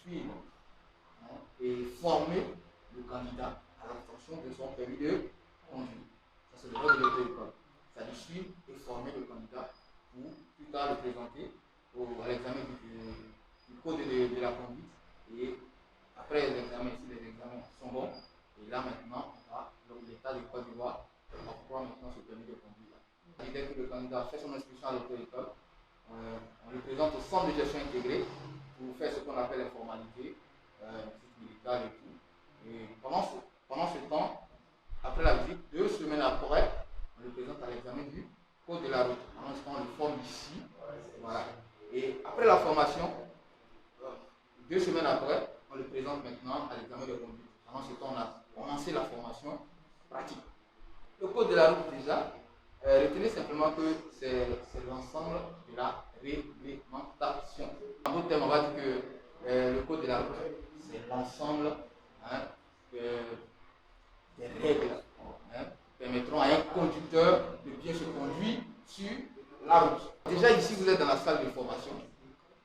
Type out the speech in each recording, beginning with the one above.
suivre et former le candidat à l'obtention de son permis de conduire. Ça, c'est le rôle de l'auto-école. C'est-à-dire suivre et former le candidat pour plus tard le présenter à l'examen du code de la conduite. Et après l'examen, si les examens sont bons, et là maintenant, l'État de Côte d'Ivoire octroie maintenant ce permis de conduire. Et dès que le candidat fait son inscription à l'auto-école, on le présente au centre de gestion intégré pour faire ce qu'on appelle les formalités, militaires et tout. Et pendant ce temps, après la visite, 2 semaines après, on le présente à l'examen du code de la route. En l'instant, on le forme ici. Voilà. Et après la formation, 2 semaines après, on le présente maintenant à l'examen de conduite. Pendant ce temps, on a commencé la formation pratique. Le code de la route, déjà, retenez simplement que c'est l'ensemble de la réglementation. En d'autres termes, on va dire que le code de la route, c'est l'ensemble des règles qui permettront à un conducteur de bien se conduire sur la route. Déjà ici, vous êtes dans la salle de formation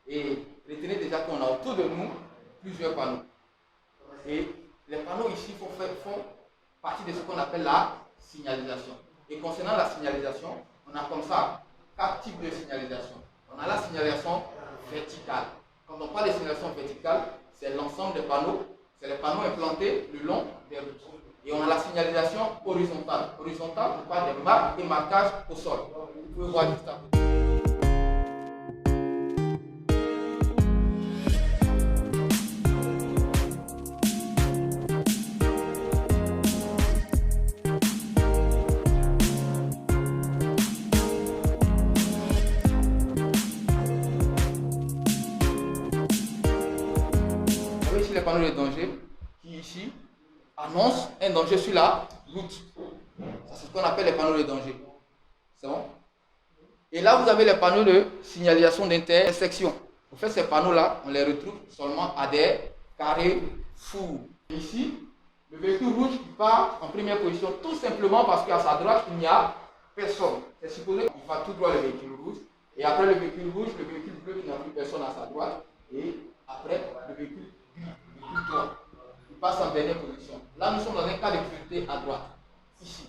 et retenez déjà qu'on a autour de nous plusieurs panneaux. Et les panneaux ici font partie de ce qu'on appelle la signalisation. Et concernant la signalisation, on a comme ça 4 types de signalisation. On a la signalisation verticale. Quand on parle de signalisation verticale, c'est l'ensemble des panneaux, c'est les panneaux implantés le long des routes. Et on a la signalisation horizontale. Horizontale, on parle des marques et marquages au sol. Vous pouvez voir juste à côté. Les panneaux de danger qui ici annoncent un danger sur la route. C'est ce qu'on appelle les panneaux de danger. C'est bon? Et là, vous avez les panneaux de signalisation d'intersection. En fait, ces panneaux-là, on les retrouve seulement à des carrefours. Ici, le véhicule rouge qui part en première position, tout simplement parce qu'à sa droite, il n'y a personne. C'est supposé qu'il va tout droit le véhicule rouge. Et après le véhicule rouge, le véhicule bleu qui n'a plus personne à sa droite. Et après, le véhicule droit. Il passe en dernière position. Là, nous sommes dans un cas de priorité à droite. Ici.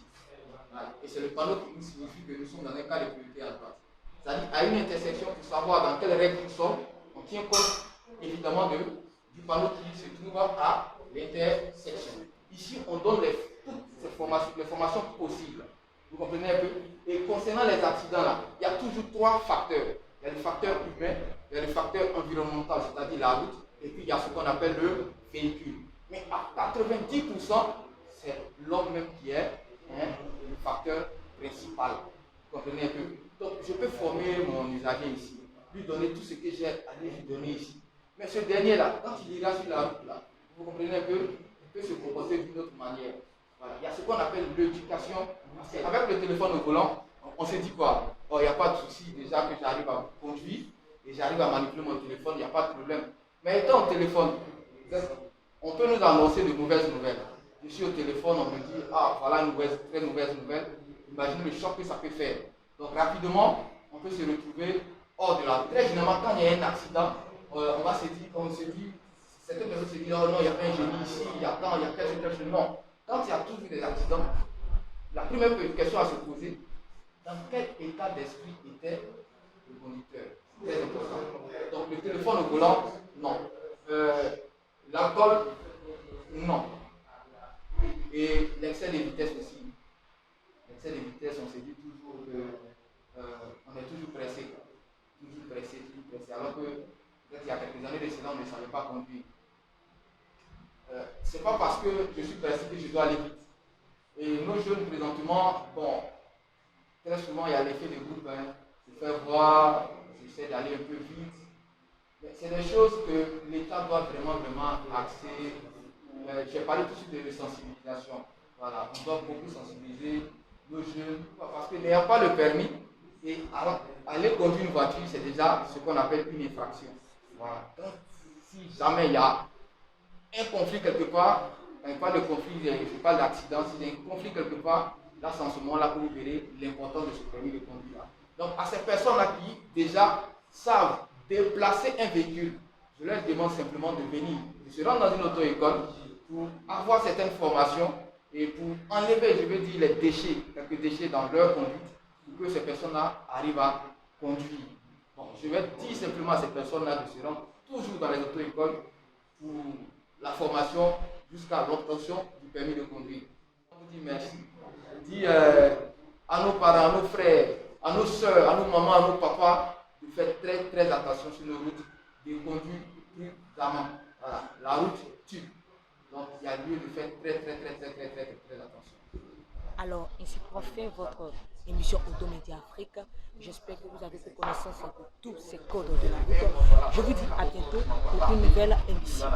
Voilà. Et c'est le panneau qui nous signifie que nous sommes dans un cas de priorité à droite. C'est-à-dire à une intersection, pour savoir dans quelle règle nous sommes, on tient compte évidemment du panneau qui se trouve à l'intersection. Ici, on donne toutes les formations possibles. Vous comprenez un peu? Et concernant les accidents, là, il y a toujours 3 facteurs. Il y a le facteur humain, il y a le facteur environnemental, c'est-à-dire la route, et puis il y a ce qu'on appelle le véhicule. Mais à 90%, c'est l'homme même qui est le facteur principal. Vous comprenez un peu? Donc je peux former mon usager ici, lui donner tout ce que j'ai à lui donner ici. Mais ce dernier-là, quand il ira sur la route, là, vous comprenez un peu, il peut se comporter d'une autre manière. Voilà. Il y a ce qu'on appelle l'éducation. Avec le téléphone au volant, on se dit quoi? Oh, il n'y a pas de souci, déjà que j'arrive à conduire et j'arrive à manipuler mon téléphone, il n'y a pas de problème. Mais étant au téléphone, on peut nous annoncer de mauvaises nouvelles. Je suis au téléphone, on me dit, ah voilà une très mauvaise nouvelle. Imaginez le choc que ça peut faire. Donc rapidement, on peut se retrouver hors de la route. Très généralement, quand il y a un accident, on se dit, certaines personnes se disent, oh non, il y a pas un génie ici, il y a tant, il y a quelque chose. Non. Quand il y a toujours des accidents, la première question à se poser, dans quel état d'esprit était le conducteur? C'est très important. Donc le téléphone au volant, non. L'alcool, non. Et l'excès de vitesse aussi. L'excès de vitesse, on se dit toujours qu'on est toujours pressé. Toujours pressé. Alors que peut-être il y a quelques années de cela, on ne savait pas conduire. C'est pas parce que je suis pressé que je dois aller vite. Et nos jeunes présentement, bon, très souvent il y a l'effet de groupe, se faire voir, j'essaie d'aller un peu vite. Mais c'est des choses que l'État doit vraiment axer. J'ai parlé tout de suite de sensibilisation. Voilà, on doit beaucoup sensibiliser nos jeunes, parce que n'ayant pas le permis, et aller conduire une voiture, c'est déjà ce qu'on appelle une infraction. Voilà. Donc, si jamais il y a un conflit quelque part, pas de conflit, je parle d'accident, s'il y a un conflit quelque part, là c'est en ce moment-là que vous verrez l'importance de ce permis de conduire. Donc à ces personnes-là qui déjà savent déplacer un véhicule, je leur demande simplement de venir, de se rendre dans une auto-école pour avoir certaines formations et pour enlever, je veux dire, les déchets, quelques déchets dans leur conduite, pour que ces personnes-là arrivent à conduire. Bon, je vais dire simplement à ces personnes-là de se rendre toujours dans les auto-écoles pour la formation jusqu'à l'obtention du permis de conduire. Je vous dis merci. Je dis à nos parents, à nos frères, à nos soeurs, à nos mamans, à nos papas, de faire très très attention sur nos routes, de conduire prudemment. Voilà, la route tue. Donc il y a lieu de faire très attention. Alors, ainsi pour faire votre émission Automédia Afrique, j'espère que vous avez fait connaissance de tous ces codes de la route. Je vous dis à bientôt pour une nouvelle émission.